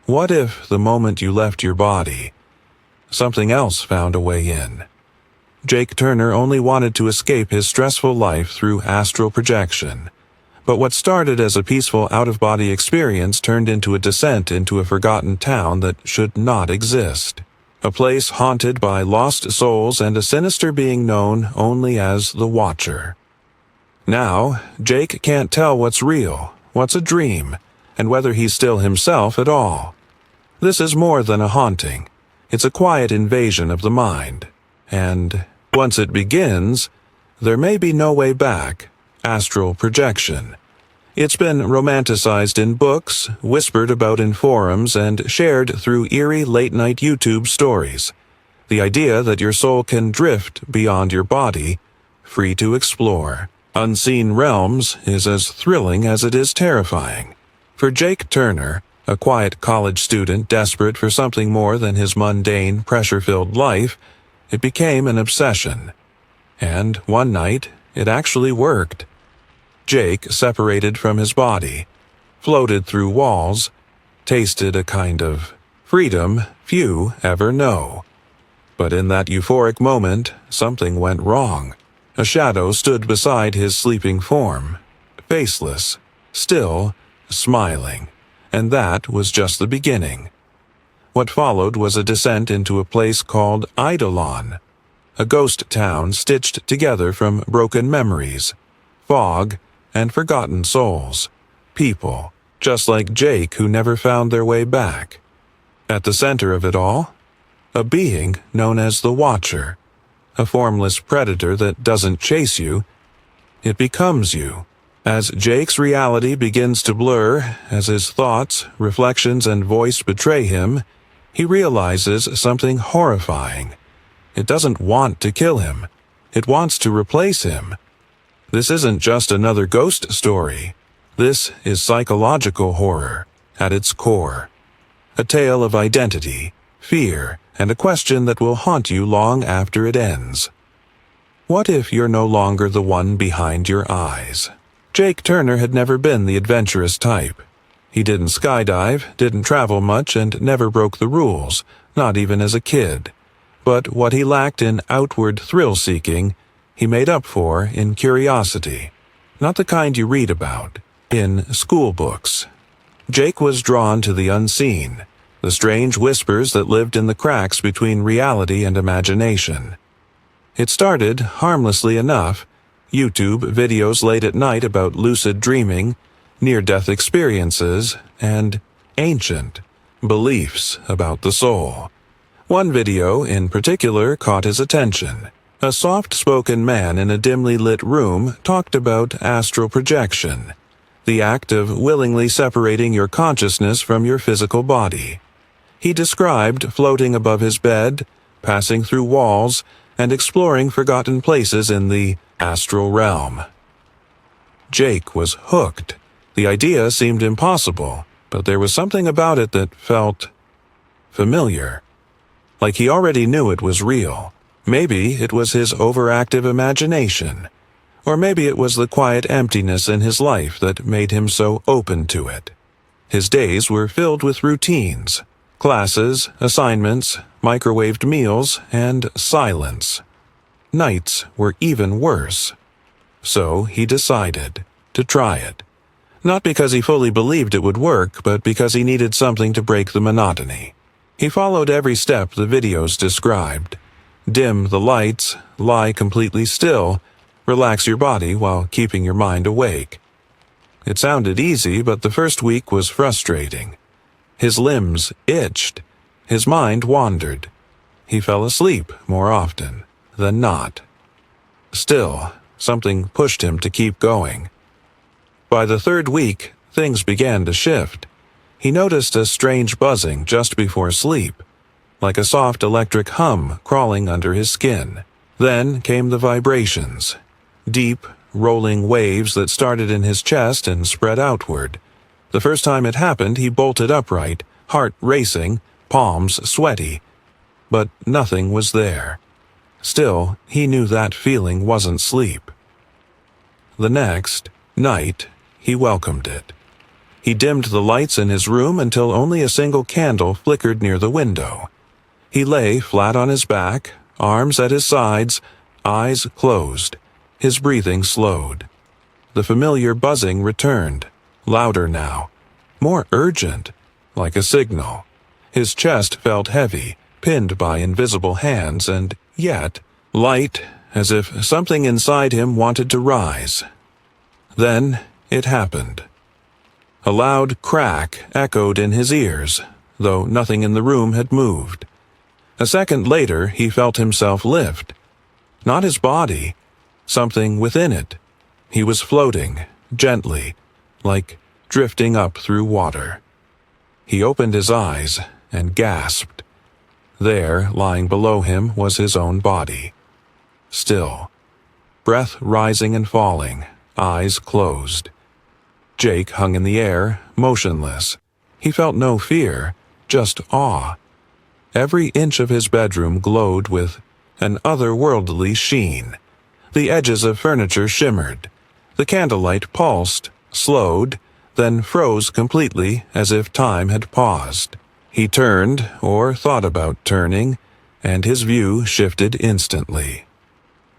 What if the moment you left your body, something else found a way in? Jake Turner only wanted to escape his stressful life through astral projection. But what started as a peaceful out-of-body experience turned into a descent into a forgotten town that should not exist. A place haunted by lost souls and a sinister being known only as the Watcher. Now, Jake can't tell what's real, what's a dream, and whether he's still himself at all. This is more than a haunting. It's a quiet invasion of the mind. And once it begins, there may be no way back. Astral projection. It's been romanticized in books, whispered about in forums, and shared through eerie late-night YouTube stories. The idea that your soul can drift beyond your body, free to explore unseen realms, is as thrilling as it is terrifying. For Jake Turner, a quiet college student desperate for something more than his mundane, pressure-filled life, it became an obsession. And one night, it actually worked. Jake separated from his body, floated through walls, tasted a kind of freedom few ever know. But in that euphoric moment, something went wrong. A shadow stood beside his sleeping form, faceless, still, smiling, and that was just the beginning. What followed was a descent into a place called Eidolon, a ghost town stitched together from broken memories, fog, and forgotten souls, people, just like Jake who never found their way back. At the center of it all, a being known as the Watcher, a formless predator that doesn't chase you, it becomes you. As Jake's reality begins to blur, as his thoughts, reflections, and voice betray him, he realizes something horrifying. It doesn't want to kill him. It wants to replace him. This isn't just another ghost story. This is psychological horror at its core. A tale of identity, fear, and a question that will haunt you long after it ends. What if you're no longer the one behind your eyes? Jake Turner had never been the adventurous type. He didn't skydive, didn't travel much, and never broke the rules, not even as a kid. But what he lacked in outward thrill-seeking, he made up for in curiosity. Not the kind you read about in school books. Jake was drawn to the unseen, the strange whispers that lived in the cracks between reality and imagination. It started, harmlessly enough, YouTube videos late at night about lucid dreaming, near-death experiences, and ancient beliefs about the soul. One video in particular caught his attention. A soft-spoken man in a dimly lit room talked about astral projection, the act of willingly separating your consciousness from your physical body. He described floating above his bed, passing through walls, and exploring forgotten places in the astral realm. Jake was hooked. The idea seemed impossible, but there was something about it that felt familiar. Like he already knew it was real. Maybe it was his overactive imagination, or maybe it was the quiet emptiness in his life that made him so open to it. His days were filled with routines, classes, assignments, microwaved meals, and silence. Nights were even worse. So he decided to try it. Not because he fully believed it would work, but because he needed something to break the monotony. He followed every step the videos described. Dim the lights, lie completely still, relax your body while keeping your mind awake. It sounded easy, but the first week was frustrating. His limbs itched. His mind wandered. He fell asleep more often than not. Still, something pushed him to keep going. By the third week, things began to shift. He noticed a strange buzzing just before sleep, like a soft electric hum crawling under his skin. Then came the vibrations, deep, rolling waves that started in his chest and spread outward. The first time it happened, he bolted upright, heart racing, palms sweaty. But nothing was there. Still, he knew that feeling wasn't sleep. The next night, he welcomed it. He dimmed the lights in his room until only a single candle flickered near the window. He lay flat on his back, arms at his sides, eyes closed. His breathing slowed. The familiar buzzing returned, louder now, more urgent, like a signal. His chest felt heavy, pinned by invisible hands, and yet light, as if something inside him wanted to rise. Then it happened. A loud crack echoed in his ears, though nothing in the room had moved. A second later, he felt himself lift. Not his body, something within it. He was floating, gently, like drifting up through water. He opened his eyes and gasped. There, lying below him, was his own body. Still. Breath rising and falling, eyes closed. Jake hung in the air, motionless. He felt no fear, just awe. Every inch of his bedroom glowed with an otherworldly sheen. The edges of furniture shimmered. The candlelight pulsed, slowed, then froze completely as if time had paused. He turned, or thought about turning, and his view shifted instantly.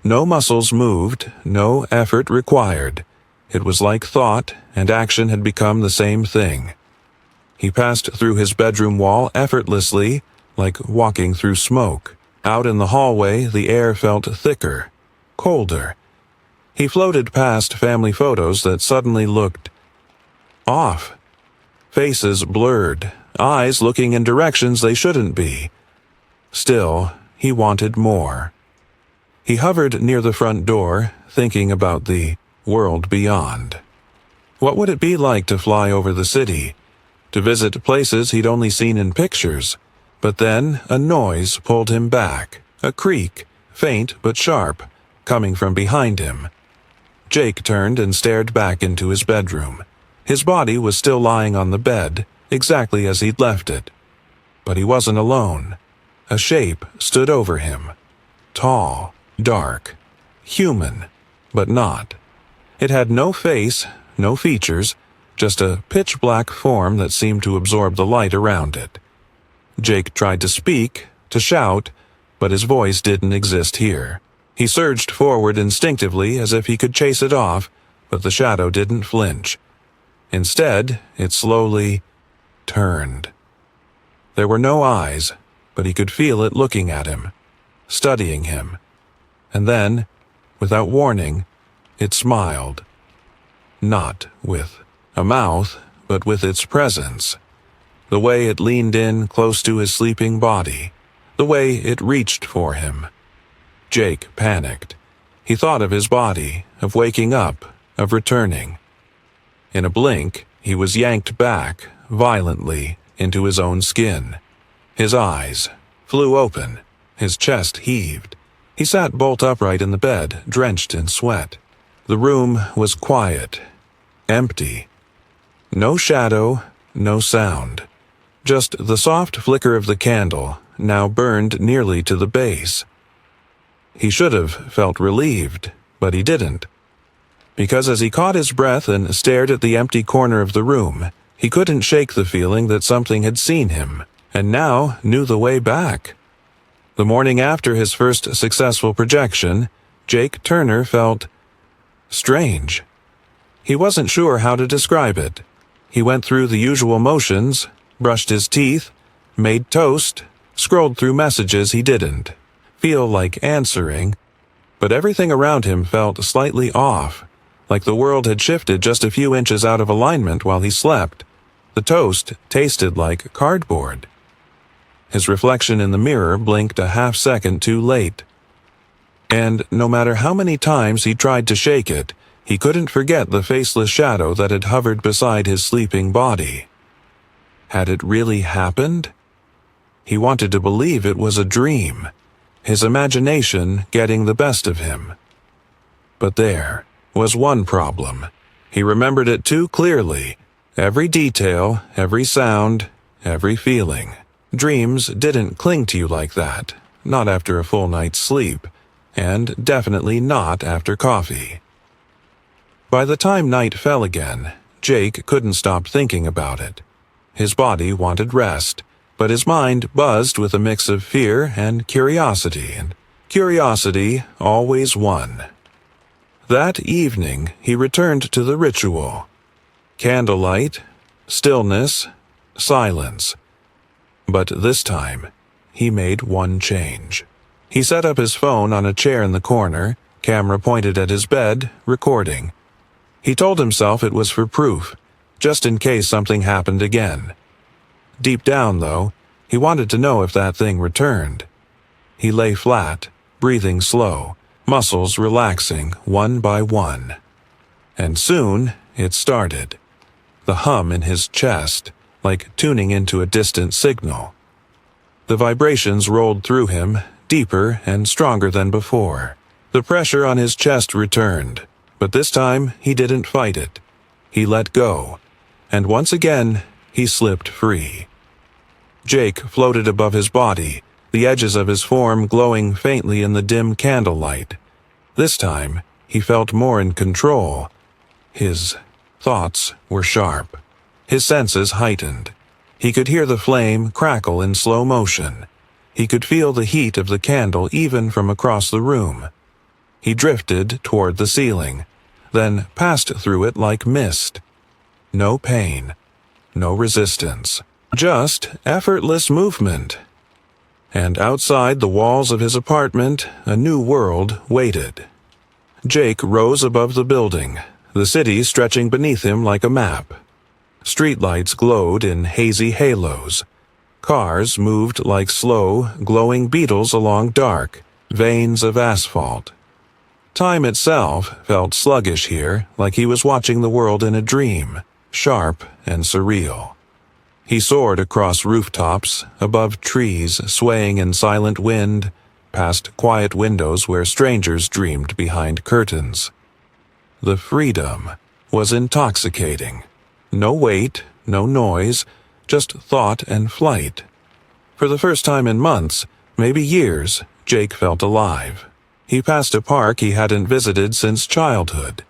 No muscles moved, no effort required. It was like thought and action had become the same thing. He passed through his bedroom wall effortlessly, like walking through smoke. Out in the hallway, the air felt thicker, colder. He floated past family photos that suddenly looked off. Faces blurred, eyes looking in directions they shouldn't be. Still, he wanted more. He hovered near the front door, thinking about the world beyond. What would it be like to fly over the city, to visit places he'd only seen in pictures? But then a noise pulled him back, a creak, faint but sharp, coming from behind him. Jake turned and stared back into his bedroom. His body was still lying on the bed, exactly as he'd left it. But he wasn't alone. A shape stood over him. Tall, dark, human, but not. It had no face, no features, just a pitch-black form that seemed to absorb the light around it. Jake tried to speak, to shout, but his voice didn't exist here. He surged forward instinctively as if he could chase it off, but the shadow didn't flinch. Instead, it slowly turned. There were no eyes, but he could feel it looking at him, studying him. And then, without warning, it smiled. Not with a mouth, but with its presence. The way it leaned in close to his sleeping body. The way it reached for him. Jake panicked. He thought of his body, of waking up, of returning. In a blink, he was yanked back, violently, into his own skin. His eyes flew open. His chest heaved. He sat bolt upright in the bed, drenched in sweat. The room was quiet, empty. No shadow, no sound. Just the soft flicker of the candle, now burned nearly to the base. He should have felt relieved, but he didn't. Because as he caught his breath and stared at the empty corner of the room, he couldn't shake the feeling that something had seen him, and now knew the way back. The morning after his first successful projection, Jake Turner felt strange. He wasn't sure how to describe it. He went through the usual motions, brushed his teeth, made toast, scrolled through messages he didn't feel like answering, but everything around him felt slightly off, like the world had shifted just a few inches out of alignment while he slept. The toast tasted like cardboard. His reflection in the mirror blinked a half-second too late. And no matter how many times he tried to shake it, he couldn't forget the faceless shadow that had hovered beside his sleeping body. Had it really happened? He wanted to believe it was a dream, his imagination getting the best of him. But there was one problem. He remembered it too clearly. Every detail, every sound, every feeling. Dreams didn't cling to you like that, not after a full night's sleep, and definitely not after coffee. By the time night fell again, Jake couldn't stop thinking about it. His body wanted rest, but his mind buzzed with a mix of fear and curiosity always won. That evening, he returned to the ritual. Candlelight, stillness, silence. But this time, he made one change. He set up his phone on a chair in the corner, camera pointed at his bed, recording. He told himself it was for proof, just in case something happened again. Deep down, though, he wanted to know if that thing returned. He lay flat, breathing slow, muscles relaxing one by one. And soon, it started. The hum in his chest, like tuning into a distant signal. The vibrations rolled through him, deeper and stronger than before. The pressure on his chest returned, but this time he didn't fight it. He let go, and once again, he slipped free. Jake floated above his body, the edges of his form glowing faintly in the dim candlelight. This time, he felt more in control. His thoughts were sharp, his senses heightened. He could hear the flame crackle in slow motion. He could feel the heat of the candle even from across the room. He drifted toward the ceiling, then passed through it like mist. No pain, no resistance, just effortless movement. And outside the walls of his apartment, a new world waited. Jake rose above the building, the city stretching beneath him like a map. Streetlights glowed in hazy halos. Cars moved like slow, glowing beetles along dark, veins of asphalt. Time itself felt sluggish here, like he was watching the world in a dream, sharp and surreal. He soared across rooftops, above trees swaying in silent wind, past quiet windows where strangers dreamed behind curtains. The freedom was intoxicating. No weight, no noise, just thought and flight. For the first time in months, maybe years, Jake felt alive. He passed a park he hadn't visited since childhood,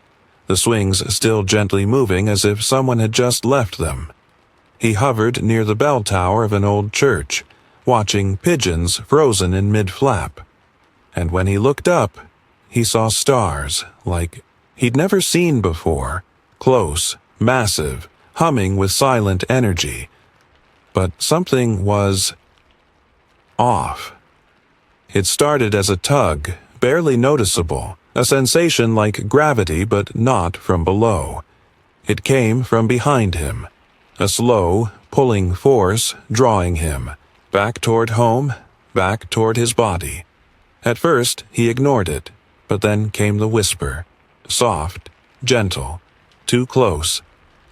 the swings still gently moving as if someone had just left them. He hovered near the bell tower of an old church, watching pigeons frozen in mid-flap. And when he looked up, he saw stars like he'd never seen before, close, massive, humming with silent energy. But something was off. It started as a tug, barely noticeable, a sensation like gravity but not from below. It came from behind him, a slow, pulling force drawing him, back toward home, back toward his body. At first, he ignored it, but then came the whisper, soft, gentle, too close.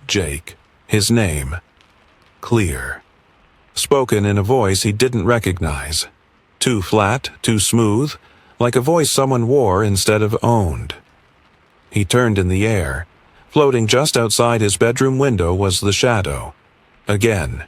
Jake, his name, clear. Spoken in a voice he didn't recognize. Too flat, too smooth, like a voice someone wore instead of owned. He turned in the air. Floating just outside his bedroom window was the shadow. Again.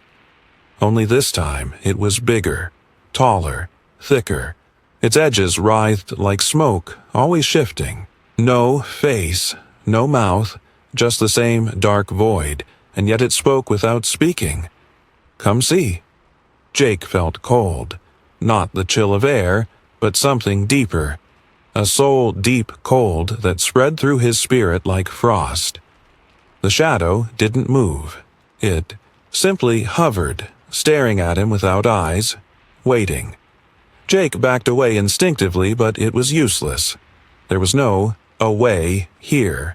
Only this time it was bigger, taller, thicker. Its edges writhed like smoke, always shifting. No face, no mouth, just the same dark void, and yet it spoke without speaking. Come see. Jake felt cold. Not the chill of air, but something deeper. A soul-deep cold that spread through his spirit like frost. The shadow didn't move. It simply hovered, staring at him without eyes, waiting. Jake backed away instinctively, but it was useless. There was no away here.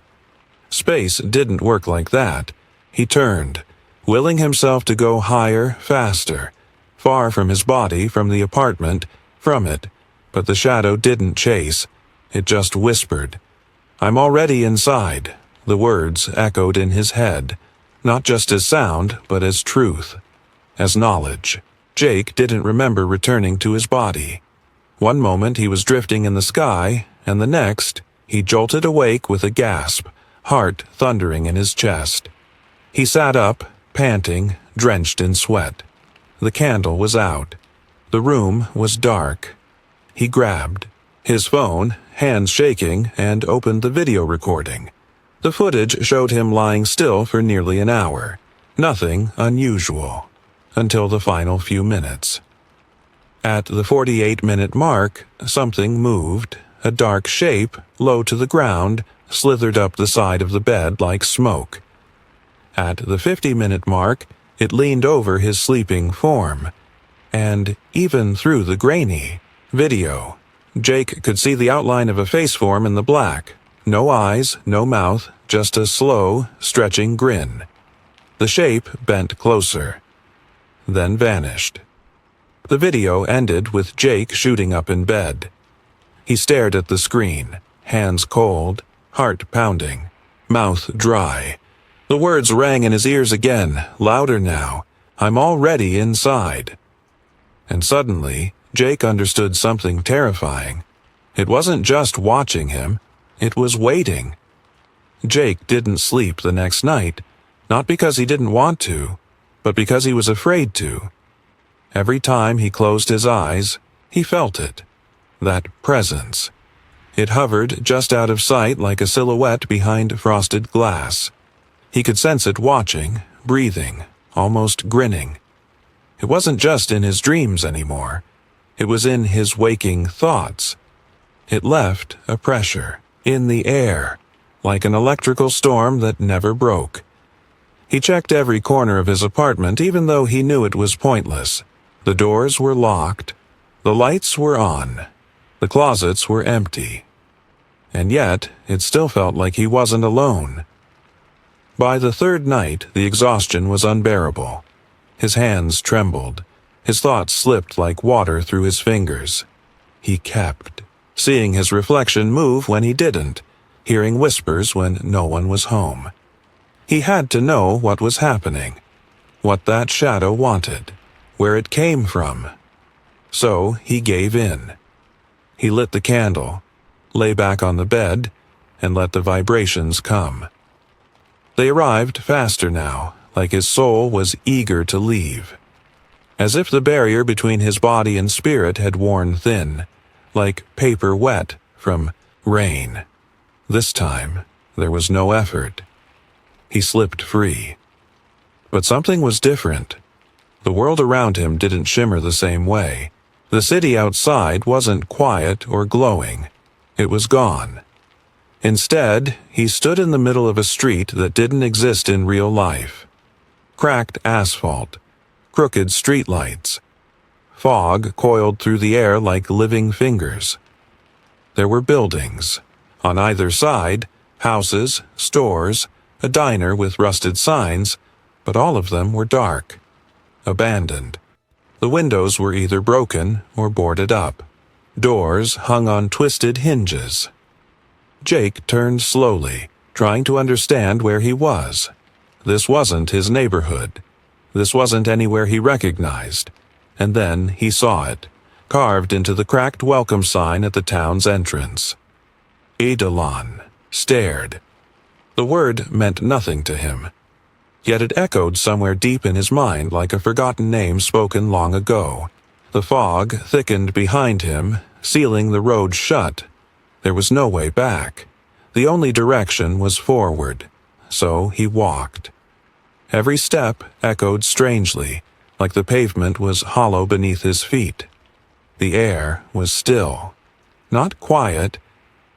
Space didn't work like that. He turned, willing himself to go higher, faster, far from his body, from the apartment, from it. But the shadow didn't chase. It just whispered. "I'm already inside." The words echoed in his head, not just as sound, but as truth, as knowledge. Jake didn't remember returning to his body. One moment he was drifting in the sky, and the next, he jolted awake with a gasp, heart thundering in his chest. He sat up, panting, drenched in sweat. The candle was out. The room was dark. He grabbed his phone, hands shaking, and opened the video recording. The footage showed him lying still for nearly an hour. Nothing unusual. Until the final few minutes. At the 48-minute mark, something moved. A dark shape, low to the ground, slithered up the side of the bed like smoke. At the 50-minute mark, it leaned over his sleeping form. And even through the grainy video, Jake could see the outline of a face form in the black. No eyes, no mouth, just a slow, stretching grin. The shape bent closer, then vanished. The video ended with Jake shooting up in bed. He stared at the screen, hands cold, heart pounding, mouth dry. The words rang in his ears again, louder now. "I'm already inside." And suddenly, Jake understood something terrifying. It wasn't just watching him, it was waiting. Jake didn't sleep the next night, not because he didn't want to, but because he was afraid to. Every time he closed his eyes, he felt it. That presence. It hovered just out of sight like a silhouette behind frosted glass. He could sense it watching, breathing, almost grinning. It wasn't just in his dreams anymore. It was in his waking thoughts. It left a pressure in the air, like an electrical storm that never broke. He checked every corner of his apartment even though he knew it was pointless. The doors were locked. The lights were on. The closets were empty. And yet, it still felt like he wasn't alone. By the third night, the exhaustion was unbearable. His hands trembled. His thoughts slipped like water through his fingers. He kept, seeing his reflection move when he didn't, hearing whispers when no one was home. He had to know what was happening, what that shadow wanted, where it came from. So he gave in. He lit the candle, lay back on the bed, and let the vibrations come. They arrived faster now, like his soul was eager to leave. As if the barrier between his body and spirit had worn thin, like paper wet from rain. This time, there was no effort. He slipped free. But something was different. The world around him didn't shimmer the same way. The city outside wasn't quiet or glowing. It was gone. Instead, he stood in the middle of a street that didn't exist in real life. Cracked asphalt, crooked streetlights. Fog coiled through the air like living fingers. There were buildings. On either side, houses, stores, a diner with rusted signs, but all of them were dark, abandoned. The windows were either broken or boarded up. Doors hung on twisted hinges. Jake turned slowly, trying to understand where he was. This wasn't his neighborhood. This wasn't anywhere he recognized. And then he saw it, carved into the cracked welcome sign at the town's entrance. Eidolon stared. The word meant nothing to him. Yet it echoed somewhere deep in his mind like a forgotten name spoken long ago. The fog thickened behind him, sealing the road shut. There was no way back. The only direction was forward. So he walked. Every step echoed strangely, like the pavement was hollow beneath his feet. The air was still. Not quiet,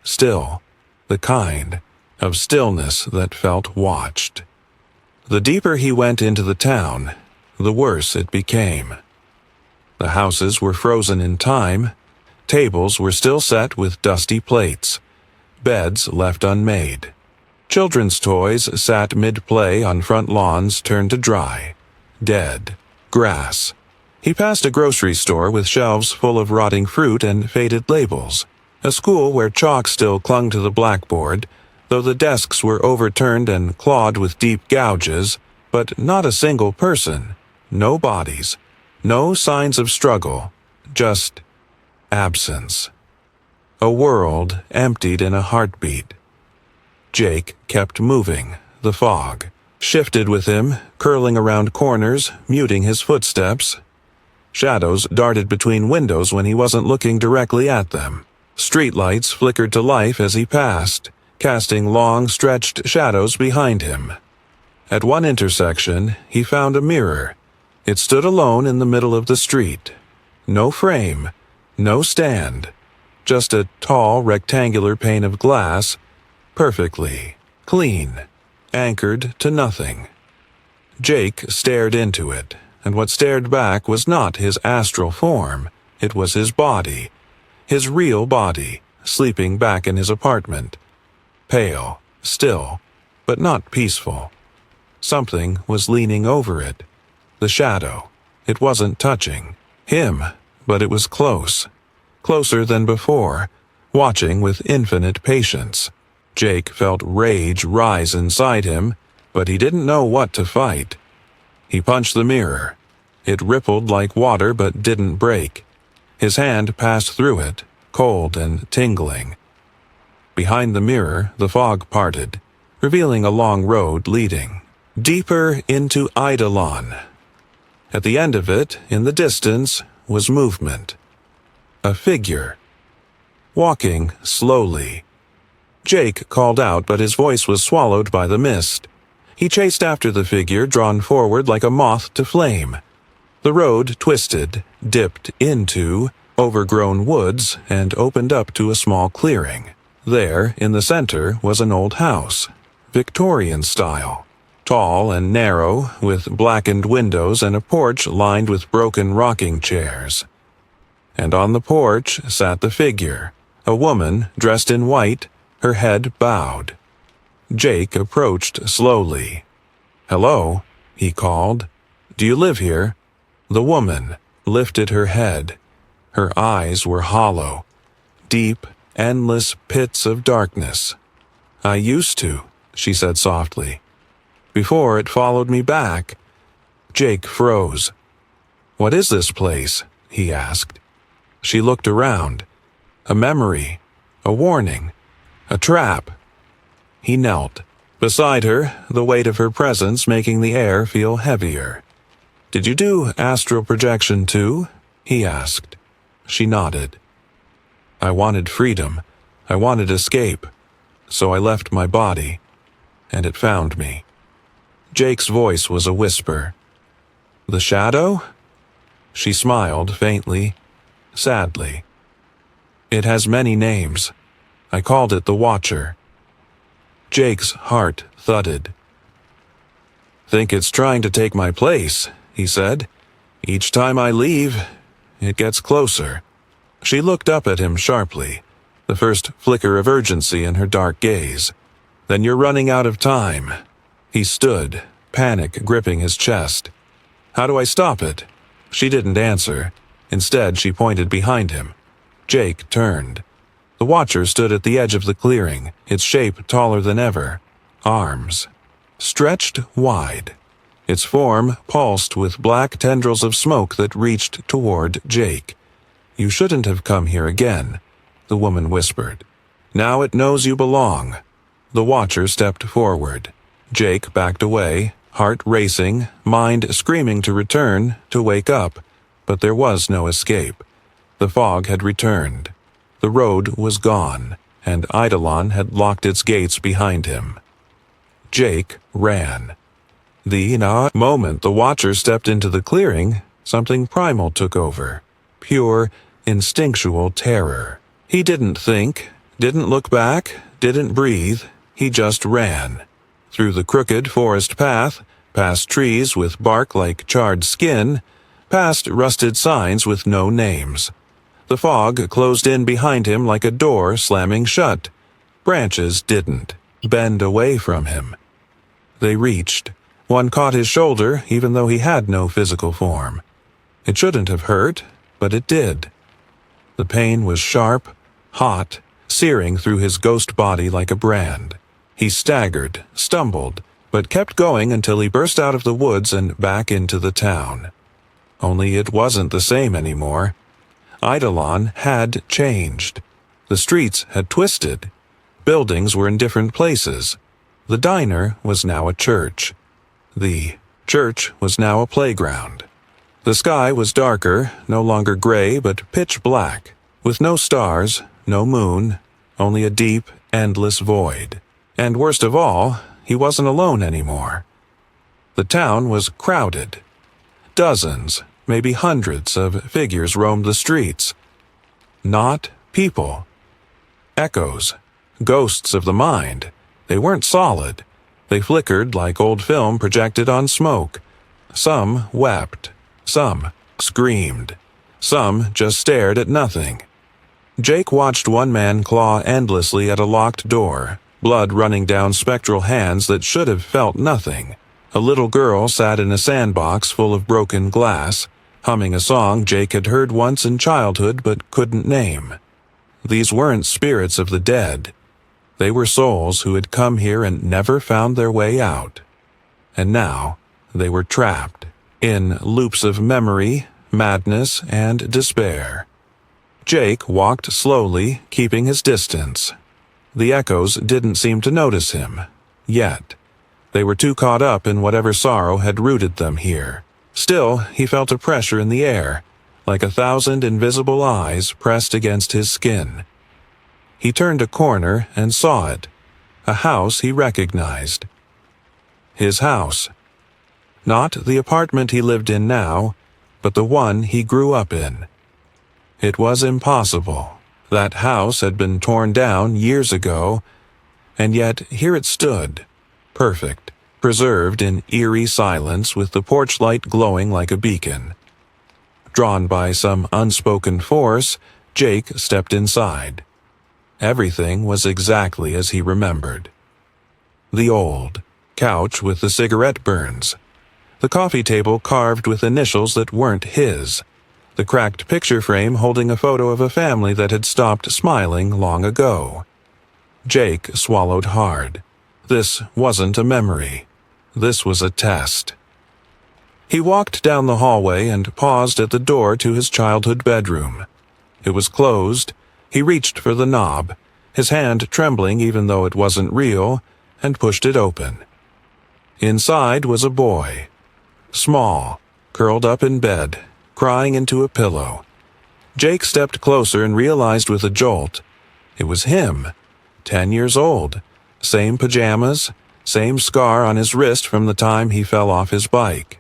still. The kind of stillness that felt watched. The deeper he went into the town, the worse it became. The houses were frozen in time. Tables were still set with dusty plates. Beds left unmade. Children's toys sat mid-play on front lawns turned to dry. Dead. Grass. He passed a grocery store with shelves full of rotting fruit and faded labels. A school where chalk still clung to the blackboard, though the desks were overturned and clawed with deep gouges, but not a single person. No bodies. No signs of struggle. Just absence. A world emptied in a heartbeat. Jake kept moving. The fog shifted with him, curling around corners, muting his footsteps. Shadows darted between windows when he wasn't looking directly at them. Streetlights flickered to life as he passed, casting long, stretched shadows behind him. At one intersection, he found a mirror. It stood alone in the middle of the street. No frame, no stand, just a tall, rectangular pane of glass, perfectly clean, anchored to nothing. Jake stared into it, and what stared back was not his astral form, it was his body, his real body, sleeping back in his apartment. Pale, still, but not peaceful. Something was leaning over it. The shadow. It wasn't touching him, but it was close. Closer than before, watching with infinite patience. Jake felt rage rise inside him, but he didn't know what to fight. He punched the mirror. It rippled like water but didn't break. His hand passed through it, cold and tingling. Behind the mirror, the fog parted, revealing a long road leading deeper into Eidolon. At the end of it, in the distance, was movement. A figure. Walking slowly. Jake called out, but his voice was swallowed by the mist. He chased after the figure, drawn forward like a moth to flame. The road twisted, dipped into overgrown woods, and opened up to a small clearing. There, in the center, was an old house, Victorian style. Tall and narrow, with blackened windows and a porch lined with broken rocking chairs. And on the porch sat the figure, a woman dressed in white, her head bowed. Jake approached slowly. "Hello," he called. "Do you live here?" The woman lifted her head. Her eyes were hollow, deep, endless pits of darkness. "I used to," she said softly. "Before it followed me back." Jake froze. "What is this place?" he asked. She looked around. A memory, a warning, a trap. He knelt. Beside her, the weight of her presence making the air feel heavier. "Did you do astral projection too?" he asked. She nodded. "I wanted freedom. I wanted escape. So I left my body, and it found me." Jake's voice was a whisper. "The shadow?" She smiled faintly, sadly. "It has many names. I called it the Watcher." Jake's heart thudded. "Think it's trying to take my place," he said. "Each time I leave, it gets closer." She looked up at him sharply, the first flicker of urgency in her dark gaze. "Then you're running out of time." He stood, panic gripping his chest. "How do I stop it?" She didn't answer. Instead, she pointed behind him. Jake turned. The Watcher stood at the edge of the clearing, its shape taller than ever. Arms stretched wide. Its form pulsed with black tendrils of smoke that reached toward Jake. "You shouldn't have come here again," the woman whispered. "Now it knows you belong." The Watcher stepped forward. Jake backed away, heart racing, mind screaming to return, to wake up, but there was no escape. The fog had returned. The road was gone, and Eidolon had locked its gates behind him. Jake ran. The moment the Watcher stepped into the clearing, something primal took over. Pure, instinctual terror. He didn't think, didn't look back, didn't breathe. He just ran. Through the crooked forest path, past trees with bark like charred skin, past rusted signs with no names. The fog closed in behind him like a door slamming shut. Branches didn't bend away from him. They reached. One caught his shoulder even though he had no physical form. It shouldn't have hurt, but it did. The pain was sharp, hot, searing through his ghost body like a brand. He staggered, stumbled, but kept going until he burst out of the woods and back into the town. Only it wasn't the same anymore. Eidolon had changed. The streets had twisted. Buildings were in different places. The diner was now a church. The church was now a playground. The sky was darker, no longer gray but pitch black, with no stars, no moon, only a deep, endless void. And worst of all, he wasn't alone anymore. The town was crowded. Dozens, maybe hundreds of figures roamed the streets. Not people. Echoes. Ghosts of the mind. They weren't solid. They flickered like old film projected on smoke. Some wept. Some screamed. Some just stared at nothing. Jake watched one man claw endlessly at a locked door, blood running down spectral hands that should have felt nothing. A little girl sat in a sandbox full of broken glass, humming a song Jake had heard once in childhood but couldn't name. These weren't spirits of the dead. They were souls who had come here and never found their way out. And now they were trapped in loops of memory, madness, and despair. Jake walked slowly, keeping his distance. The echoes didn't seem to notice him, yet. They were too caught up in whatever sorrow had rooted them here. Still, he felt a pressure in the air, like 1,000 invisible eyes pressed against his skin. He turned a corner and saw it, a house he recognized. His house. Not the apartment he lived in now, but the one he grew up in. It was impossible. That house had been torn down years ago, and yet here it stood, perfect, preserved in eerie silence with the porch light glowing like a beacon. Drawn by some unspoken force, Jake stepped inside. Everything was exactly as he remembered. The old couch with the cigarette burns. The coffee table carved with initials that weren't his. The cracked picture frame holding a photo of a family that had stopped smiling long ago. Jake swallowed hard. This wasn't a memory. This was a test. He walked down the hallway and paused at the door to his childhood bedroom. It was closed. He reached for the knob, his hand trembling even though it wasn't real, and pushed it open. Inside was a boy. Small, curled up in bed, crying into a pillow. Jake stepped closer and realized with a jolt. It was him, 10 years old. Same pajamas, same scar on his wrist from the time he fell off his bike.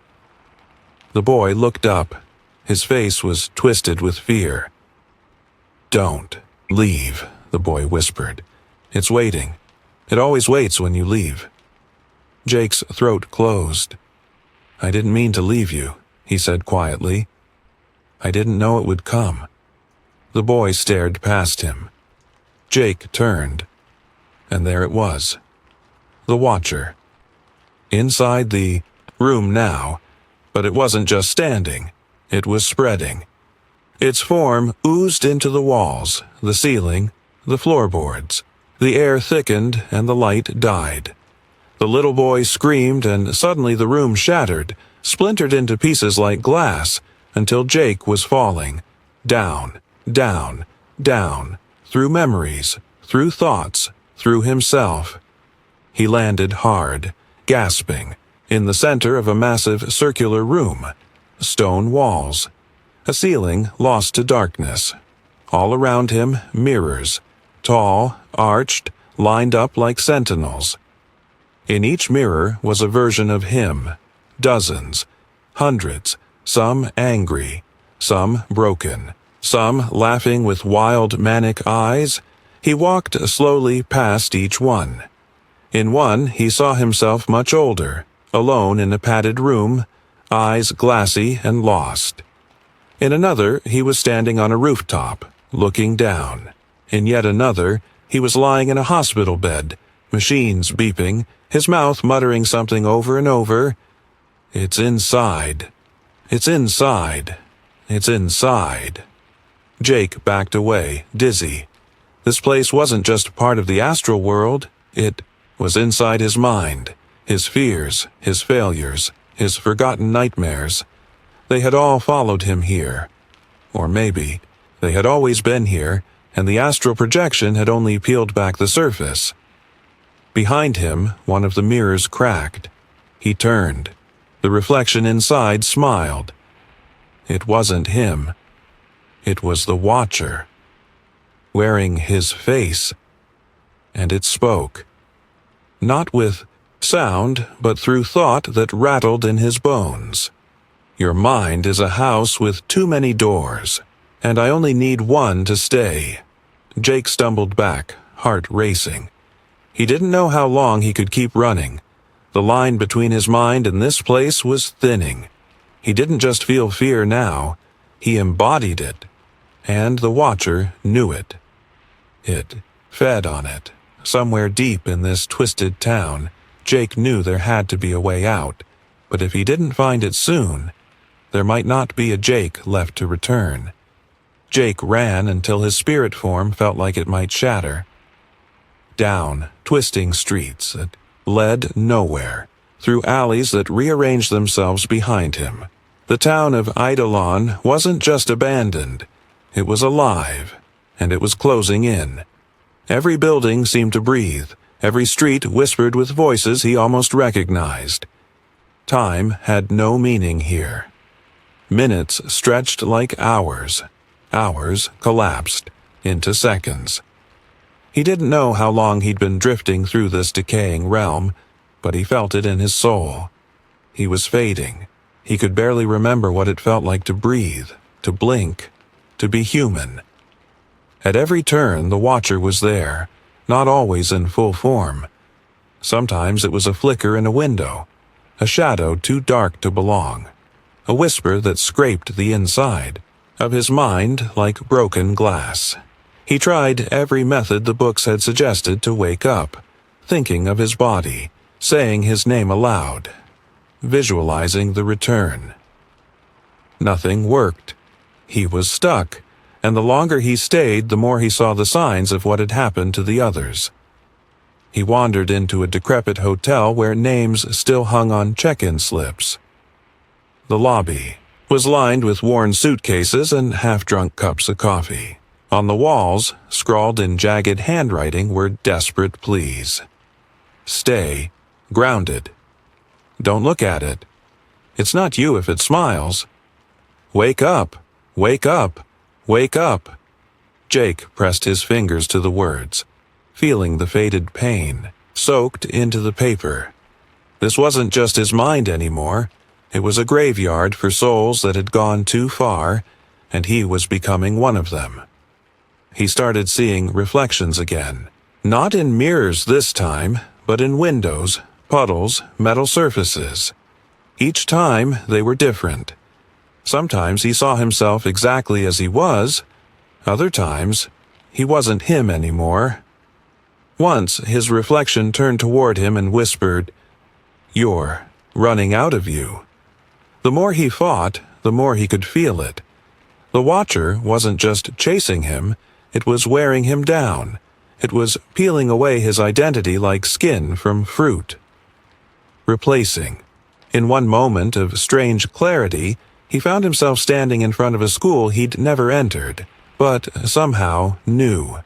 The boy looked up. His face was twisted with fear. "Don't leave," the boy whispered. "It's waiting. It always waits when you leave." Jake's throat closed. "I didn't mean to leave you," he said quietly. "I didn't know it would come." The boy stared past him. Jake turned, and there it was. The Watcher. Inside the room now, but it wasn't just standing. It was spreading. Its form oozed into the walls, the ceiling, the floorboards. The air thickened and the light died. The little boy screamed and suddenly the room shattered, splintered into pieces like glass, until Jake was falling. Down, down, down, through memories, through thoughts, through himself. He landed hard, gasping, in the center of a massive circular room. Stone walls. A ceiling lost to darkness. All around him, mirrors. Tall, arched, lined up like sentinels. In each mirror was a version of him. Dozens. Hundreds. Some angry. Some broken. Some laughing with wild, manic eyes. He walked slowly past each one. In one, he saw himself much older, alone in a padded room, eyes glassy and lost. In another, he was standing on a rooftop, looking down. In yet another, he was lying in a hospital bed, machines beeping, his mouth muttering something over and over. "It's inside. It's inside. It's inside." Jake backed away, dizzy. This place wasn't just part of the astral world. It was inside his mind, his fears, his failures, his forgotten nightmares. They had all followed him here. Or maybe they had always been here, and the astral projection had only peeled back the surface. Behind him, one of the mirrors cracked. He turned. The reflection inside smiled. It wasn't him. It was the Watcher. Wearing his face. and it spoke. Not with sound, but through thought that rattled in his bones. Your mind is a house with too many doors, and I only need one to stay. Jake stumbled back, heart racing. He didn't know how long he could keep running. The line between his mind and this place was thinning. He didn't just feel fear now, he embodied it. And the Watcher knew it. It fed on it. Somewhere deep in this twisted town, Jake knew there had to be a way out, but if he didn't find it soon, there might not be a Jake left to return. Jake ran until his spirit form felt like it might shatter. Down twisting streets that led nowhere, through alleys that rearranged themselves behind him. The town of Eidolon wasn't just abandoned, it was alive, and it was closing in. Every building seemed to breathe, every street whispered with voices he almost recognized. Time had no meaning here. Minutes stretched like hours. Hours collapsed into seconds. He didn't know how long he'd been drifting through this decaying realm, but he felt it in his soul. He was fading. He could barely remember what it felt like to breathe, to blink, to be human. At every turn, the Watcher was there, not always in full form. Sometimes it was a flicker in a window, a shadow too dark to belong, a whisper that scraped the inside of his mind like broken glass. He tried every method the books had suggested to wake up, thinking of his body, saying his name aloud, visualizing the return. Nothing worked. He was stuck, and the longer he stayed, the more he saw the signs of what had happened to the others. He wandered into a decrepit hotel where names still hung on check-in slips. The lobby was lined with worn suitcases and half-drunk cups of coffee. On the walls, scrawled in jagged handwriting, were desperate pleas. Stay grounded. Don't look at it. It's not you if it smiles. Wake up, wake up, wake up. Jake pressed his fingers to the words, feeling the faded pain soaked into the paper. This wasn't just his mind anymore. It was a graveyard for souls that had gone too far, and he was becoming one of them. He started seeing reflections again. Not in mirrors this time, but in windows, puddles, metal surfaces. Each time they were different. Sometimes he saw himself exactly as he was. Other times, he wasn't him anymore. Once, his reflection turned toward him and whispered, "You're running out of you." The more he fought, the more he could feel it. The Watcher wasn't just chasing him, it was wearing him down. It was peeling away his identity like skin from fruit. Replacing. In one moment of strange clarity, he found himself standing in front of a school he'd never entered, but somehow knew.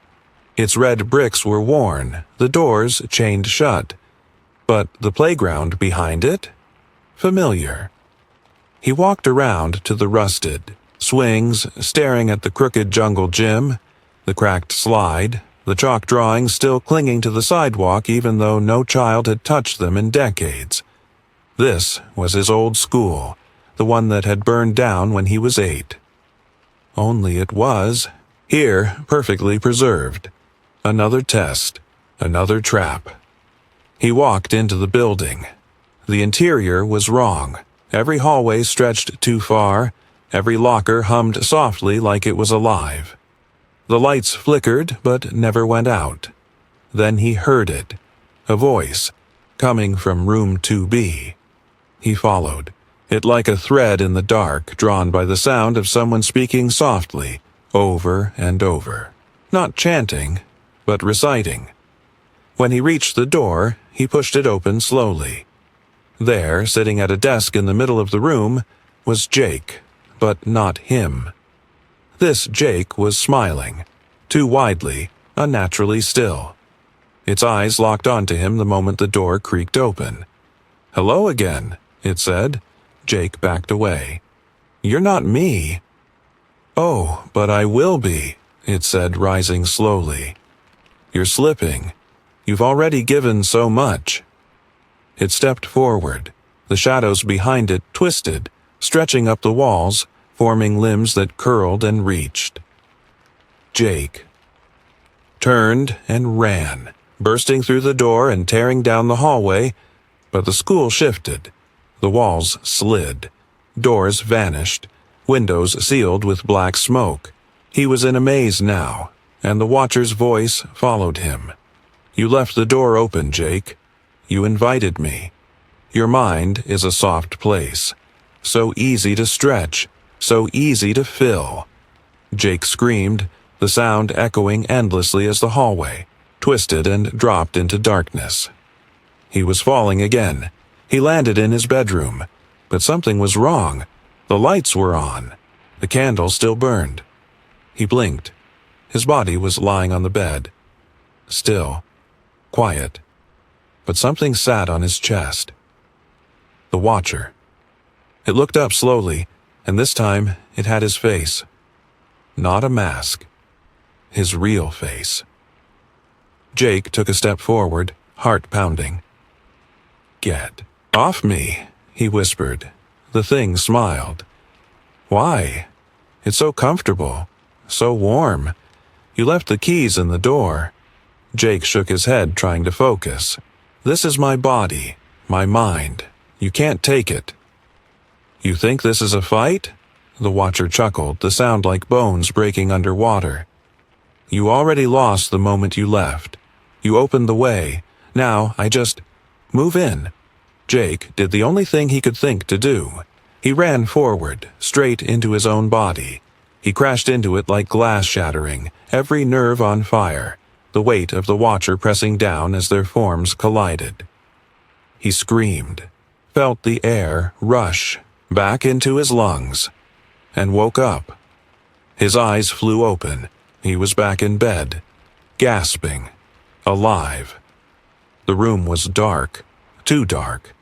Its red bricks were worn, the doors chained shut. But the playground behind it? Familiar. He walked around to the rusted swings, staring at the crooked jungle gym, the cracked slide, the chalk drawings still clinging to the sidewalk even though no child had touched them in decades. This was his old school, the one that had burned down when he was 8. Only it was, here, perfectly preserved. Another test, another trap. He walked into the building. The interior was wrong. Every hallway stretched too far. Every locker hummed softly like it was alive. The lights flickered but never went out. Then he heard it, a voice, coming from room 2B. He followed, it like a thread in the dark drawn by the sound of someone speaking softly, over and over. Not chanting, but reciting. When he reached the door, he pushed it open slowly. There, sitting at a desk in the middle of the room, was Jake, but not him. This Jake was smiling, too widely, unnaturally still. Its eyes locked onto him the moment the door creaked open. "Hello again," it said. Jake backed away. "You're not me." "Oh, but I will be," it said, rising slowly. "You're slipping. You've already given so much." It stepped forward. The shadows behind it twisted, stretching up the walls, forming limbs that curled and reached. Jake turned and ran, bursting through the door and tearing down the hallway, but the school shifted. The walls slid. Doors vanished. Windows sealed with black smoke. He was in a maze now, and the Watcher's voice followed him. "You left the door open, Jake. You invited me. Your mind is a soft place. So easy to stretch, so easy to fill." Jake screamed, the sound echoing endlessly as the hallway twisted and dropped into darkness. He was falling again. He landed in his bedroom, but something was wrong. The lights were on. The candle still burned. He blinked. His body was lying on the bed. Still. Quiet. But something sat on his chest. The Watcher. It looked up slowly, and this time it had his face. Not a mask. His real face. Jake took a step forward, heart pounding. "Get off me," he whispered. The thing smiled. "Why? It's so comfortable, so warm. You left the keys in the door." Jake shook his head, trying to focus. "This is my body, my mind. You can't take it." "You think this is a fight?" The Watcher chuckled, the sound like bones breaking underwater. "You already lost the moment you left. You opened the way. Now I just move in." Jake did the only thing he could think to do. He ran forward, straight into his own body. He crashed into it like glass shattering, every nerve on fire, the weight of the Watcher pressing down as their forms collided. He screamed, felt the air rush back into his lungs, and woke up. His eyes flew open. He was back in bed, gasping, alive. The room was dark, too dark.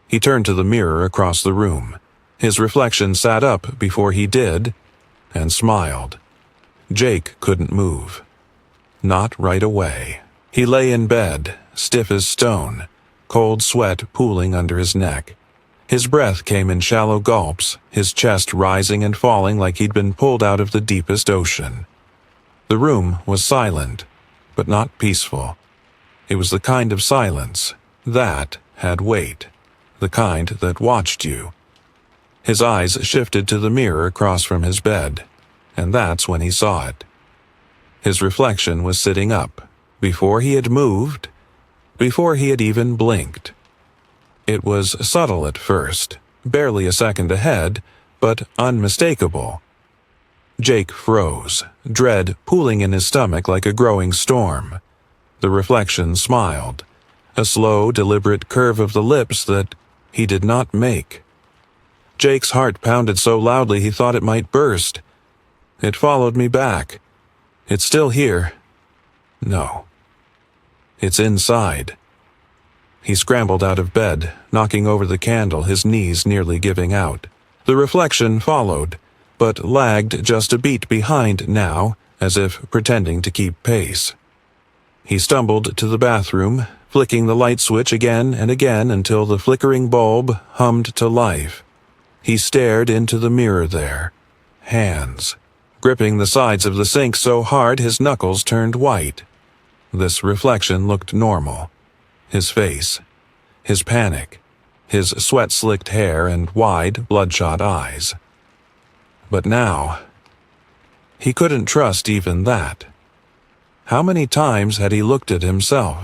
He turned to the mirror across the room. His reflection sat up before he did, and smiled. Jake couldn't move. Not right away. He lay in bed, stiff as stone, cold sweat pooling under his neck. His breath came in shallow gulps, his chest rising and falling like he'd been pulled out of the deepest ocean. The room was silent, but not peaceful. It was the kind of silence that had weight, the kind that watched you. His eyes shifted to the mirror across from his bed, and that's when he saw it. His reflection was sitting up, before he had moved, before he had even blinked. It was subtle at first, barely a second ahead, but unmistakable. Jake froze, dread pooling in his stomach like a growing storm. The reflection smiled, a slow, deliberate curve of the lips that he did not make. Jake's heart pounded so loudly he thought it might burst. "It followed me back. It's still here. No. It's inside." He scrambled out of bed, knocking over the candle, his knees nearly giving out. The reflection followed, but lagged just a beat behind now, as if pretending to keep pace. He stumbled to the bathroom, flicking the light switch again and again until the flickering bulb hummed to life. He stared into the mirror there. Hands, gripping the sides of the sink so hard his knuckles turned white. This reflection looked normal. His face, his panic, his sweat-slicked hair and wide, bloodshot eyes. But now, he couldn't trust even that. How many times had he looked at himself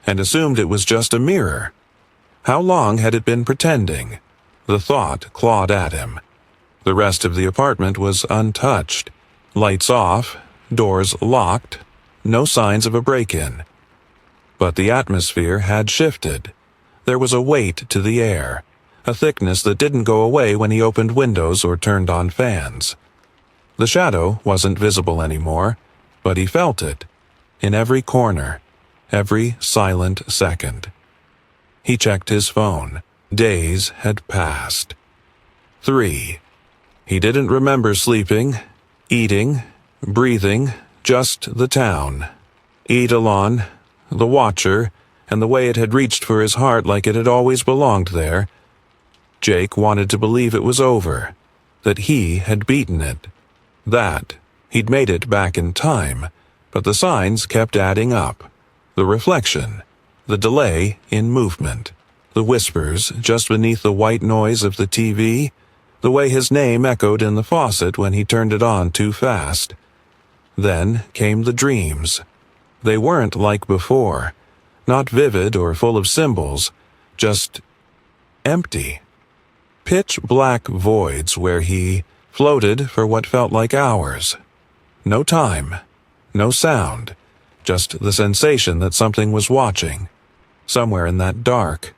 and assumed it was just a mirror? How long had it been pretending? The thought clawed at him. The rest of the apartment was untouched. Lights off, doors locked, no signs of a break-in. But the atmosphere had shifted. There was a weight to the air, a thickness that didn't go away when he opened windows or turned on fans. The shadow wasn't visible anymore, but he felt it, in every corner, every silent second. He checked his phone. Days had passed. 3. He didn't remember sleeping, eating, breathing, just the town. Eidolon, the Watcher, and the way it had reached for his heart like it had always belonged there, Jake wanted to believe it was over, that he had beaten it, that he'd made it back in time, but the signs kept adding up. The reflection, the delay in movement, the whispers just beneath the white noise of the TV, the way his name echoed in the faucet when he turned it on too fast. Then came the dreams. They weren't like before, not vivid or full of symbols, just empty. Pitch-black voids where he floated for what felt like hours. No time, no sound, just the sensation that something was watching, somewhere in that dark.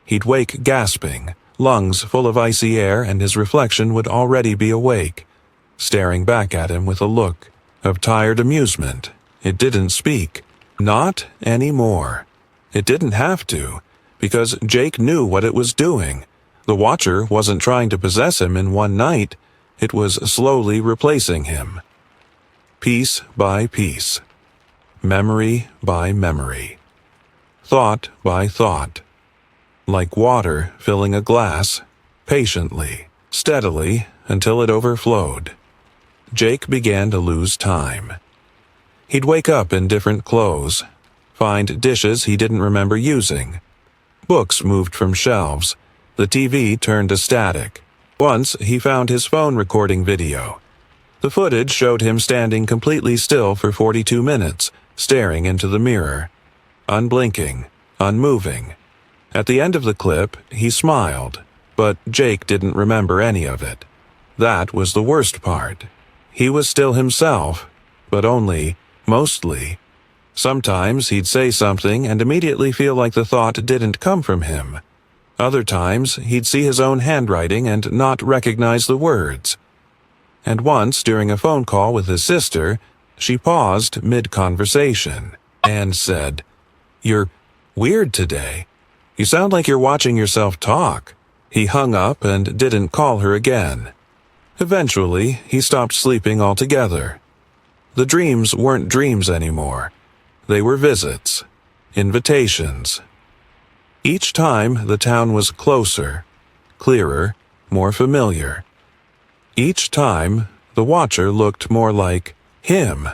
He'd wake gasping, lungs full of icy air, and his reflection would already be awake, staring back at him with a look of tired amusement. It didn't speak. Not anymore. It didn't have to, because Jake knew what it was doing. The Watcher wasn't trying to possess him in one night. It was slowly replacing him. Piece by piece. Memory by memory. Thought by thought. Like water filling a glass, patiently, steadily, until it overflowed. Jake began to lose time. He'd wake up in different clothes, find dishes he didn't remember using. Books moved from shelves. The TV turned to static. Once, he found his phone recording video. The footage showed him standing completely still for 42 minutes, staring into the mirror. Unblinking, unmoving. At the end of the clip, he smiled, but Jake didn't remember any of it. That was the worst part. He was still himself, but only, mostly. Sometimes he'd say something and immediately feel like the thought didn't come from him. Other times, he'd see his own handwriting and not recognize the words. And once, during a phone call with his sister, she paused mid-conversation and said, "You're weird today. You sound like you're watching yourself talk." He hung up and didn't call her again. Eventually, he stopped sleeping altogether. The dreams weren't dreams anymore. They were visits, invitations. Each time, the town was closer, clearer, more familiar. Each time, the Watcher looked more like him.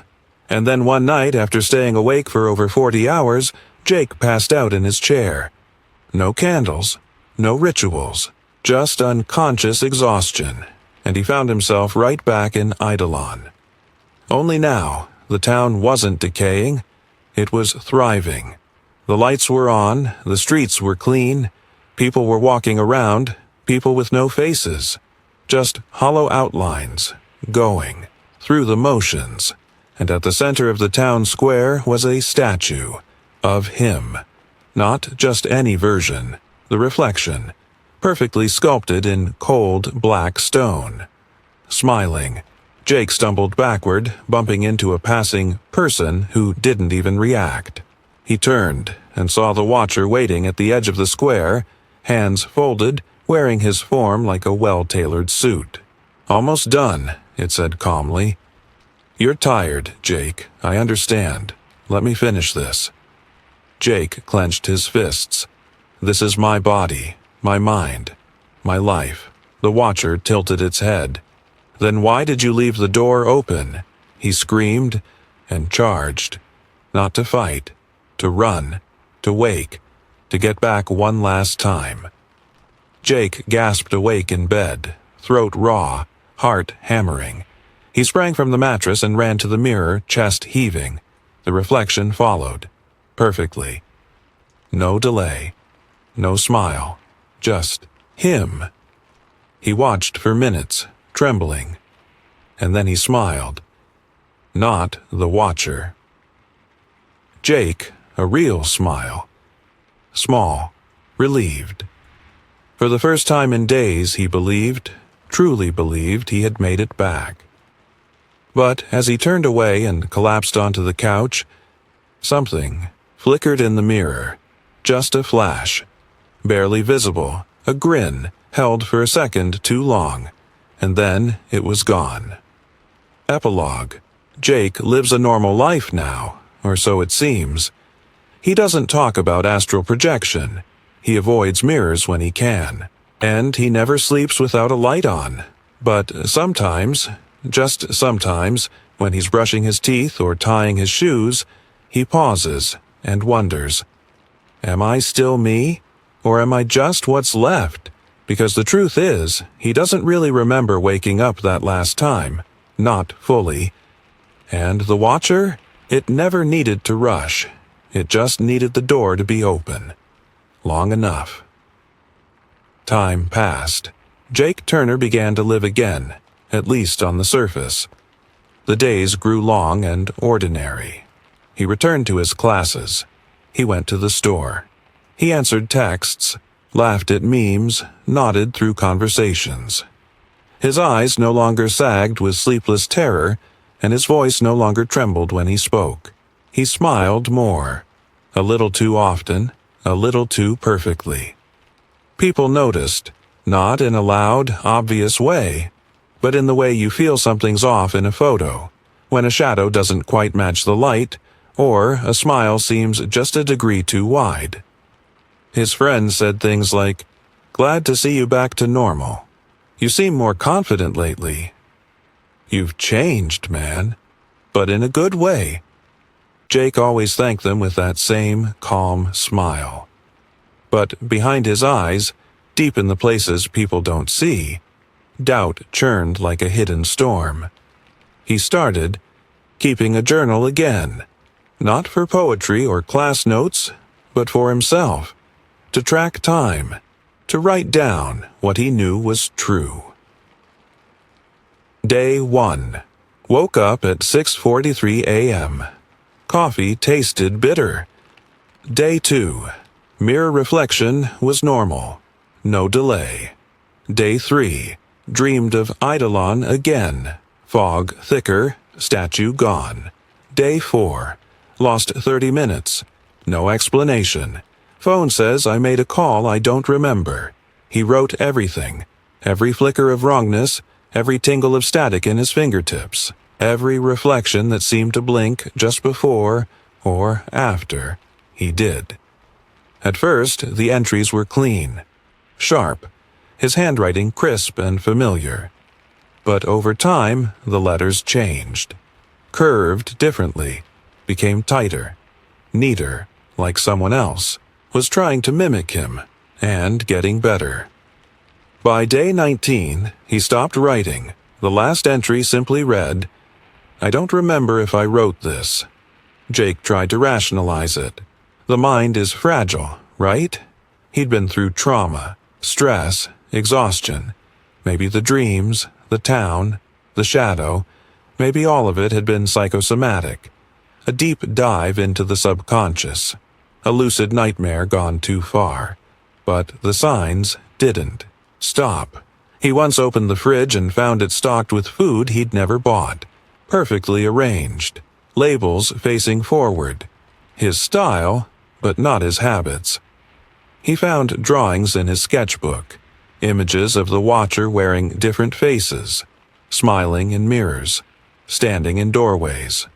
And then one night, after staying awake for over 40 hours, Jake passed out in his chair. No candles, no rituals, just unconscious exhaustion, and he found himself right back in Eidolon. Only now, the town wasn't decaying, it was thriving. The lights were on, the streets were clean, people were walking around, people with no faces, just hollow outlines, going, through the motions, and at the center of the town square was a statue of him. Not just any version, the reflection, perfectly sculpted in cold black stone. Smiling, Jake stumbled backward, bumping into a passing person who didn't even react. He turned and saw the Watcher waiting at the edge of the square, hands folded, wearing his form like a well-tailored suit. "Almost done," it said calmly. "You're tired, Jake, I understand. Let me finish this." Jake clenched his fists. "This is my body, my mind, my life." The Watcher tilted its head. "Then why did you leave the door open?" He screamed and charged. Not to fight, to run, to wake, to get back one last time. Jake gasped awake in bed, throat raw, heart hammering. He sprang from the mattress and ran to the mirror, chest heaving. The reflection followed. Perfectly. No delay. No smile. Just him. He watched for minutes, trembling. And then he smiled. Not the Watcher. Jake, a real smile. Small. Relieved. For the first time in days, he believed, truly believed, he had made it back. But as he turned away and collapsed onto the couch, something flickered in the mirror. Just a flash. Barely visible. A grin, held for a second too long. And then it was gone. Epilogue. Jake lives a normal life now, or so it seems. He doesn't talk about astral projection. He avoids mirrors when he can. And he never sleeps without a light on. But sometimes, just sometimes, when he's brushing his teeth or tying his shoes, he pauses and wonders, am I still me? Or am I just what's left? Because the truth is, he doesn't really remember waking up that last time. Not fully. And the watcher? It never needed to rush. It just needed the door to be open. Long enough. Time passed. Jake Turner began to live again, at least on the surface. The days grew long and ordinary. He returned to his classes. He went to the store. He answered texts, laughed at memes, nodded through conversations. His eyes no longer sagged with sleepless terror, and his voice no longer trembled when he spoke. He smiled more. A little too often, a little too perfectly. People noticed, not in a loud, obvious way, but in the way you feel something's off in a photo, when a shadow doesn't quite match the light, or a smile seems just a degree too wide. His friends said things like, "Glad to see you back to normal. You seem more confident lately. You've changed, man, but in a good way." Jake always thanked them with that same calm smile. But behind his eyes, deep in the places people don't see, doubt churned like a hidden storm. He started keeping a journal again, not for poetry or class notes, but for himself, to track time, to write down what he knew was true. Day 1. Woke up at 6:43 a.m. Coffee tasted bitter. Day 2. Mirror reflection was normal. No delay. Day 3. Dreamed of Eidolon again. Fog thicker, statue gone. Day 4. Lost 30 minutes. No explanation. Phone says I made a call I don't remember. He wrote everything. Every flicker of wrongness, every tingle of static in his fingertips, every reflection that seemed to blink just before or after he did. At first, the entries were clean, sharp, his handwriting crisp and familiar. But over time, the letters changed, curved differently, became tighter, neater, like someone else was trying to mimic him, and getting better. By day 19, he stopped writing. The last entry simply read, "I don't remember if I wrote this." Jake tried to rationalize it. The mind is fragile, right? He'd been through trauma, stress, exhaustion. Maybe the dreams, the town, the shadow, maybe all of it had been psychosomatic. A deep dive into the subconscious. A lucid nightmare gone too far. But the signs didn't stop. He once opened the fridge and found it stocked with food he'd never bought. Perfectly arranged. Labels facing forward. His style, but not his habits. He found drawings in his sketchbook. Images of the watcher wearing different faces. Smiling in mirrors. Standing in doorways.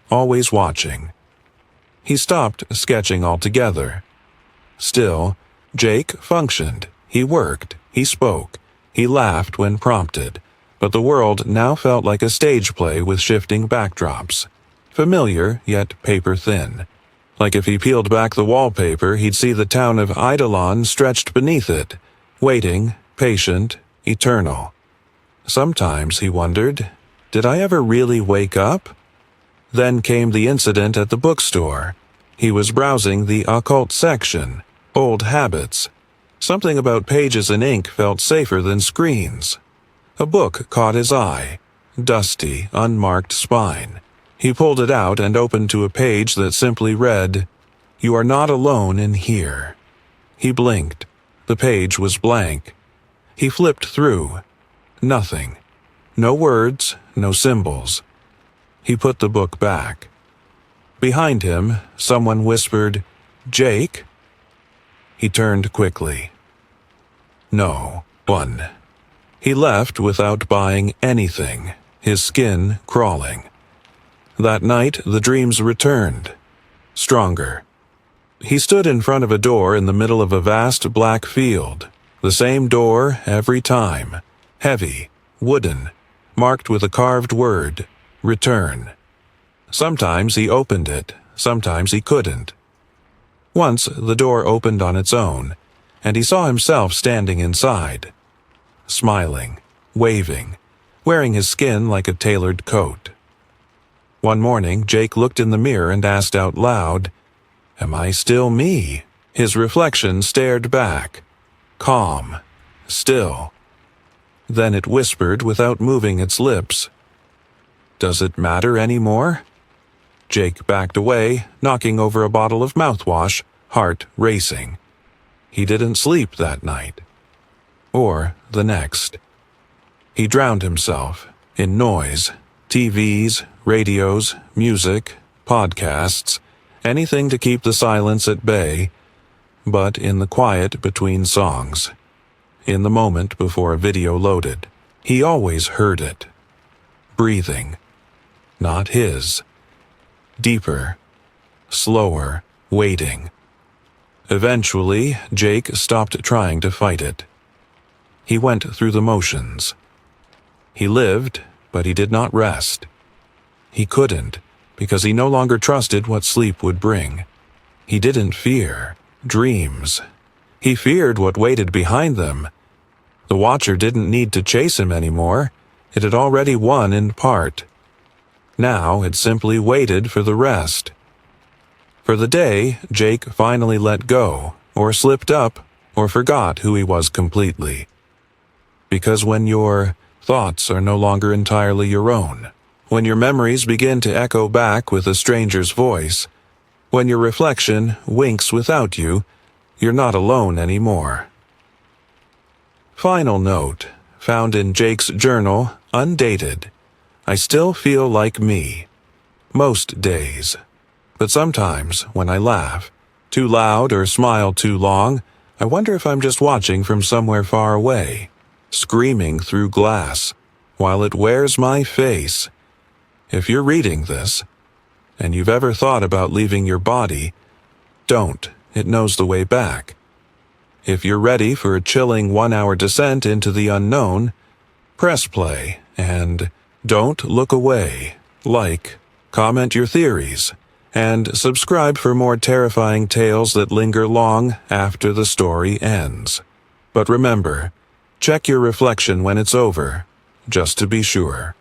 Always watching. He stopped sketching altogether. Still, Jake functioned. He worked. He spoke. He laughed when prompted. But the world now felt like a stage play with shifting backdrops. Familiar, yet paper-thin. Like if he peeled back the wallpaper, he'd see the town of Eidolon stretched beneath it, waiting, patient, eternal. Sometimes he wondered, did I ever really wake up? Then came the incident at the bookstore. He was browsing the occult section, old habits. Something about pages and ink felt safer than screens. A book caught his eye, dusty, unmarked spine. He pulled it out and opened to a page that simply read, "You are not alone in here." He blinked. The page was blank. He flipped through. Nothing. No words, no symbols. He put the book back. Behind him, someone whispered, "Jake?" He turned quickly. No one. He left without buying anything, his skin crawling. That night, the dreams returned. Stronger. He stood in front of a door in the middle of a vast black field. The same door every time. Heavy, wooden, marked with a carved word, return. Sometimes he opened it, sometimes he couldn't. Once the door opened on its own, and he saw himself standing inside, smiling, waving, wearing his skin like a tailored coat. One morning, Jake looked in the mirror and asked out loud, "Am I still me?" His reflection stared back, calm, still. Then it whispered without moving its lips, "Does it matter anymore?" Jake backed away, knocking over a bottle of mouthwash, heart racing. He didn't sleep that night. Or the next. He drowned himself in noise, TVs, radios, music, podcasts, anything to keep the silence at bay, but in the quiet between songs. In the moment before a video loaded, he always heard it. Breathing. Not his. Deeper. Slower. Waiting. Eventually, Jake stopped trying to fight it. He went through the motions. He lived, but he did not rest. He couldn't, because he no longer trusted what sleep would bring. He didn't fear dreams. He feared what waited behind them. The Watcher didn't need to chase him anymore. It had already won in part. Now it simply waited for the rest. For the day, Jake finally let go, or slipped up, or forgot who he was completely. Because when your thoughts are no longer entirely your own, when your memories begin to echo back with a stranger's voice, when your reflection winks without you, you're not alone anymore. Final note, found in Jake's journal, undated. I still feel like me. Most days. But sometimes, when I laugh, too loud or smile too long, I wonder if I'm just watching from somewhere far away, screaming through glass, while it wears my face. If you're reading this, and you've ever thought about leaving your body, don't. It knows the way back. If you're ready for a chilling 1-hour descent into the unknown, press play and don't look away. Like, comment your theories, and subscribe for more terrifying tales that linger long after the story ends. But remember, check your reflection when it's over, just to be sure.